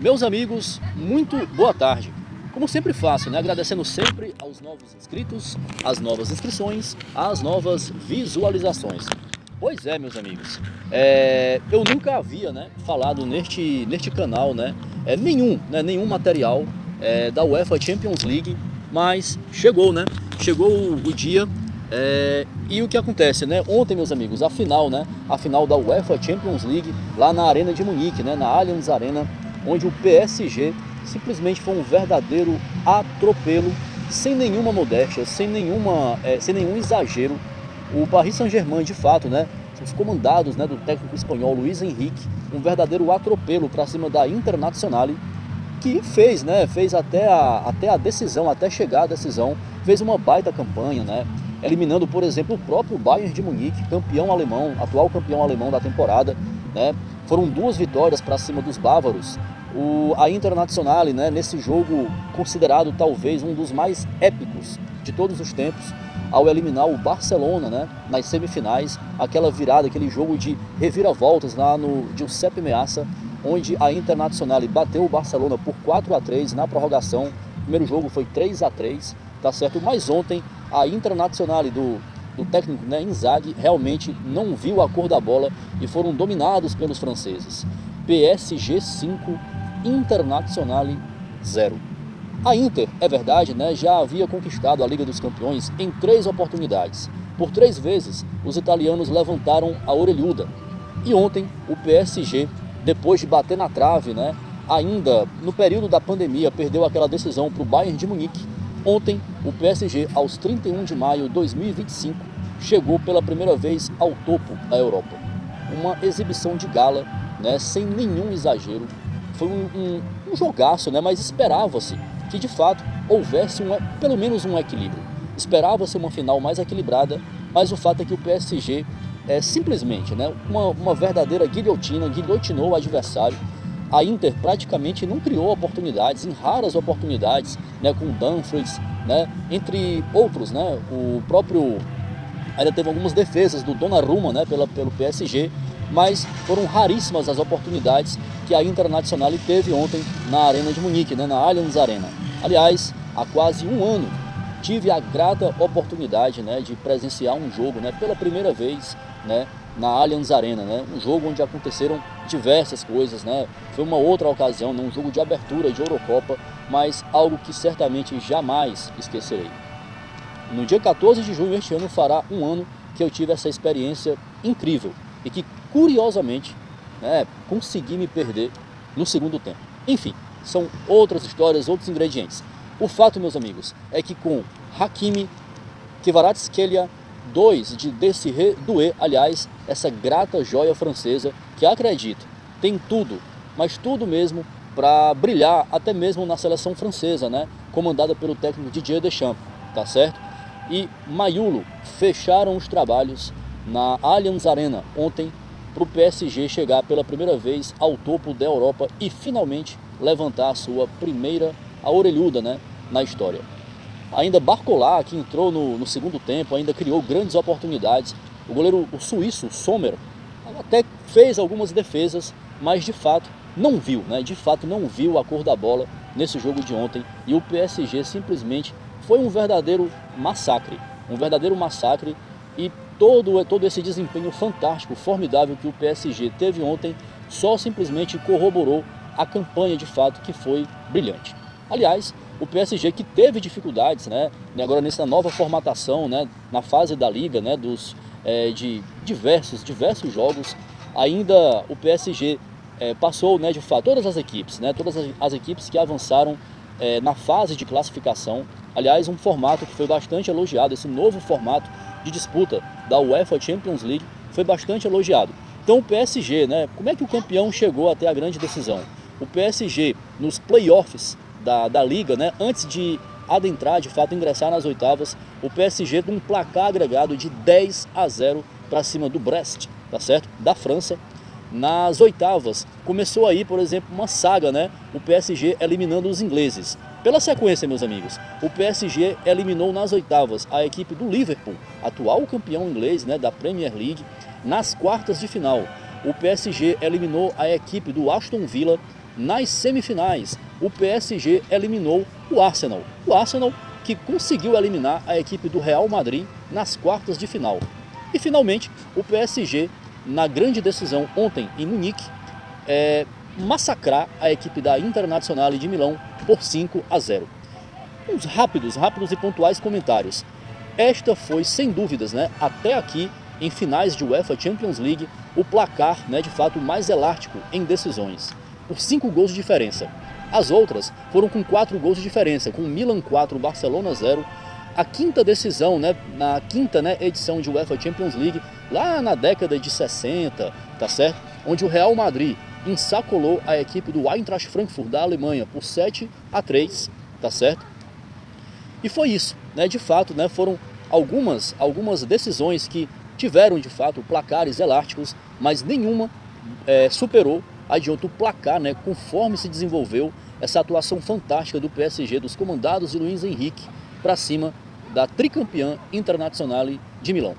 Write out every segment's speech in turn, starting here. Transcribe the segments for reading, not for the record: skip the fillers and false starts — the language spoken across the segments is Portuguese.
Meus amigos, muito boa tarde. Como sempre faço, né? Agradecendo sempre aos novos inscritos, às novas inscrições, às novas visualizações. Pois é, meus amigos, eu nunca havia, né, falado neste canal, né, nenhum material da UEFA Champions League, mas chegou, né? Chegou o dia. E o que acontece, né? Ontem, meus amigos, a final da UEFA Champions League, lá na Arena de Munique, né? Na Allianz Arena, onde o PSG simplesmente foi um verdadeiro atropelo, sem nenhuma modéstia, sem nenhum exagero. O Paris Saint-Germain, de fato, né? Os comandados, né, do técnico espanhol Luis Enrique, um verdadeiro atropelo para cima da Internacional, que fez, né? Fez até a decisão, até chegar à decisão, fez uma baita campanha, né? Eliminando, por exemplo, o próprio Bayern de Munique, campeão alemão, atual campeão alemão da temporada, né? Foram 2 vitórias para cima dos bávaros. A Internacional, né, nesse jogo considerado talvez um dos mais épicos de todos os tempos, ao eliminar o Barcelona, né, nas semifinais, aquela virada, aquele jogo de reviravoltas lá no Giuseppe Meazza, onde a Internacional bateu o Barcelona por 4-3 na prorrogação. O primeiro jogo foi 3-3, tá certo? Mas ontem a Internacional do técnico, né, Inzaghi, realmente não viu a cor da bola e foram dominados pelos franceses. PSG 5, Internacional 0. A Inter, é verdade, né, já havia conquistado a Liga dos Campeões em 3 oportunidades. Por 3 vezes, os italianos levantaram a orelhuda. E ontem, o PSG, depois de bater na trave, né, ainda no período da pandemia, perdeu aquela decisão para o Bayern de Munique. Ontem, o PSG, aos 31 de maio de 2025, chegou pela primeira vez ao topo da Europa. Uma exibição de gala, né, sem nenhum exagero. Foi um jogaço, né, mas esperava-se que de fato houvesse pelo menos um equilíbrio. Esperava-se uma final mais equilibrada, mas o fato é que o PSG simplesmente, né, uma verdadeira guilhotinou o adversário. A Inter praticamente não criou oportunidades, em raras oportunidades, né, com o Dumfries, né, entre outros, né, o próprio ainda teve algumas defesas do Donnarumma, né, pelo PSG, mas foram raríssimas as oportunidades que a Internacional teve ontem na Arena de Munique, né, na Allianz Arena. Aliás, há quase um ano tive a grata oportunidade, né, de presenciar um jogo, né, pela primeira vez, né, na Allianz Arena, né, um jogo onde aconteceram diversas coisas, né, foi uma outra ocasião, né, um jogo de abertura de Eurocopa, mas algo que certamente jamais esquecerei. No dia 14 de junho este ano fará um ano que eu tive essa experiência incrível e que, curiosamente, né, consegui me perder no segundo tempo. Enfim, são outras histórias, outros ingredientes. O fato, meus amigos, é que com Hakimi, Kvaratskhelia, 2 de Désiré Doué, aliás, essa grata joia francesa que, acredito, tem tudo, mas tudo mesmo para brilhar até mesmo na seleção francesa, né, comandada pelo técnico Didier Deschamps, tá certo? E Mayulo fecharam os trabalhos na Allianz Arena ontem para o PSG chegar pela primeira vez ao topo da Europa e finalmente levantar a sua primeira orelhuda, né, na história. Ainda Barcola, que entrou no segundo tempo, ainda criou grandes oportunidades. O goleiro, o suíço, Sommer, até fez algumas defesas, mas de fato não viu, né, de fato não viu a cor da bola nesse jogo de ontem. E o PSG simplesmente foi um verdadeiro massacre, e todo esse desempenho fantástico, formidável que o PSG teve ontem, só simplesmente corroborou a campanha de fato que foi brilhante. Aliás, o PSG que teve dificuldades, né, agora nessa nova formatação, né, na fase da Liga, né, de diversos jogos, ainda o PSG passou, né, de fato, todas as equipes que avançaram na fase de classificação. Aliás, um formato que foi bastante elogiado, esse novo formato de disputa da UEFA Champions League foi bastante elogiado. Então o PSG, né, como é que o campeão chegou até a grande decisão? O PSG, nos playoffs da Liga, né, antes de adentrar, de fato, ingressar nas oitavas, o PSG com um placar agregado de 10-0 para cima do Brest, tá certo? Da França. Nas oitavas, começou aí, por exemplo, uma saga, né? O PSG eliminando os ingleses. Pela sequência, meus amigos, o PSG eliminou nas oitavas a equipe do Liverpool, atual campeão inglês, né, da Premier League. Nas quartas de final, o PSG eliminou a equipe do Aston Villa nas semifinais, o PSG eliminou o Arsenal. O Arsenal que conseguiu eliminar a equipe do Real Madrid nas quartas de final. E finalmente, o PSG, na grande decisão ontem em Munique, massacrar a equipe da Internazionale de Milão por 5-0. Uns rápidos e pontuais comentários. Esta foi, sem dúvidas, até aqui, em finais de UEFA Champions League, o placar, de fato, mais elástico em decisões, por 5 gols de diferença. As outras foram com 4 gols de diferença, com Milan 4, Barcelona 0. A quinta decisão, na quinta edição de UEFA Champions League, lá na década de 60, tá certo? Onde o Real Madrid ensacolou a equipe do Eintracht Frankfurt da Alemanha por 7-3, tá certo? E foi isso, de fato, foram algumas decisões que tiveram, de fato, placares elásticos, mas nenhuma superou adiante o placar, conforme se desenvolveu essa atuação fantástica do PSG, dos comandados de Luiz Henrique, para cima da tricampeã Internazionale de Milão.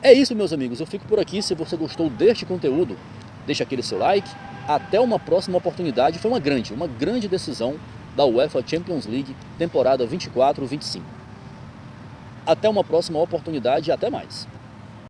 É isso, meus amigos, eu fico por aqui. Se você gostou deste conteúdo, deixa aquele seu like. Até uma próxima oportunidade. Foi uma grande decisão da UEFA Champions League, temporada 24-25. Até uma próxima oportunidade e até mais.